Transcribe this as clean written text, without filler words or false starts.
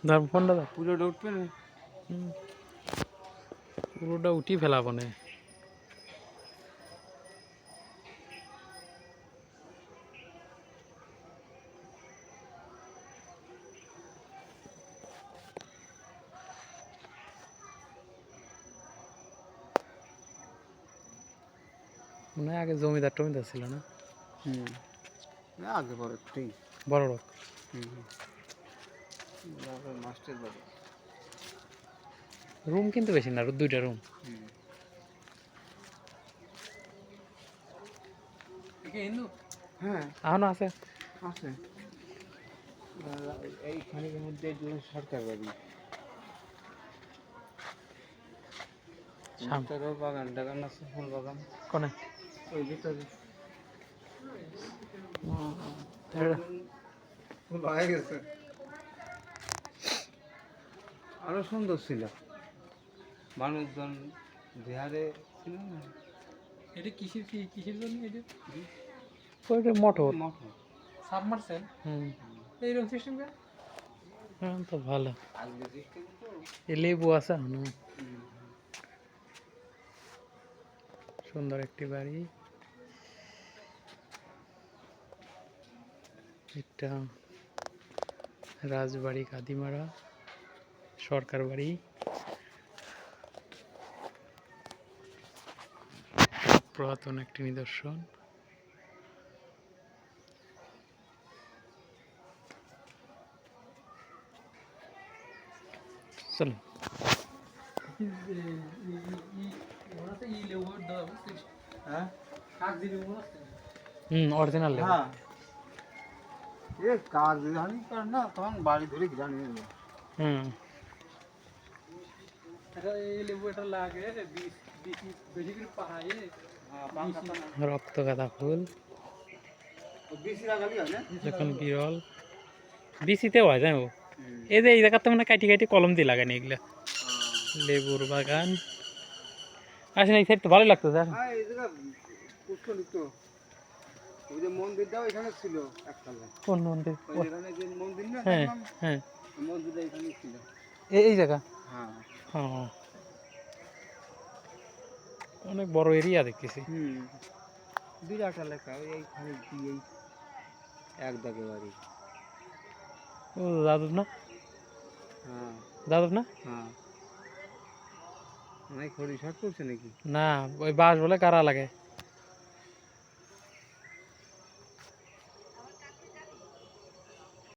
ধর ফোনটা ধর। পুরোটা উঠবে না। পুরোটা উঠি ফেলাবো না। মনে হয় আগে জমিদার টমিদার ছিল না? আগে পরে ঠিক বড় লোক। মাস্টার বাড়ি। রুম কিন্তু বেশি না, দুইটা রুম। হ্যাঁ এখনো আছে। আছে। এইখানের মধ্যে সরকার বাড়ি। ভিতরেও বাগান টাগান আছে, ফুল বাগান। কোনে? ওই ভিতরে ফুল হয়ে গেছে। আরো সুন্দর ছিল, মানুষজন বিহারে ছিল না। এটা কিসের জন্য? এটা ওইটা মোটর মোটর সাবমার্সেল। এইরকম সিস্টেম কে? হ্যাঁ, তো ভালো। আগে সিস্টেম তো। এই লেবু আছে এখনো। সুন্দর একটি বাড়ি। এটা রাজবাড়ি কাদিমারা সরকার বাড়ি। পুরাতন একটি নিদর্শন। চলো। অরিজিনাল লেবু। হ্যাঁ, এ কাজ জানি কার না, তখন বাড়ি ধরে জানি। রক্ত গাঁদা ফুল এখন বিরল। বিচিতেও হয় জানো? এই যে এই জায়গাতে মানে কাটি কাটি কলম দিয়ে লাগানি এগুলা। লেবুর বাগান আসেন, এই সাইড তো ভালো লাগতো স্যার। ওই যে মন্দিরটাও এখানে ছিল একতলা। কোন মন্দির? এখানে যে মন্দির না, হ্যাঁ দেখলাম হ্যাঁ, মন্দিরটা এখানে ছিল। এই জায়গা। হ্যাঁ, হ্যাঁ, অনেক বড় এরিয়া দেখতেছি। বিরাট এলাকা। ওই এইখানে এই এক দাগে বাড়ি। ও যাদব না? হ্যাঁ যাদব না? হ্যাঁ, অনেক হরি শর্ট করছে নাকি? না, ওই বাঁশ বলে কারা লাগে।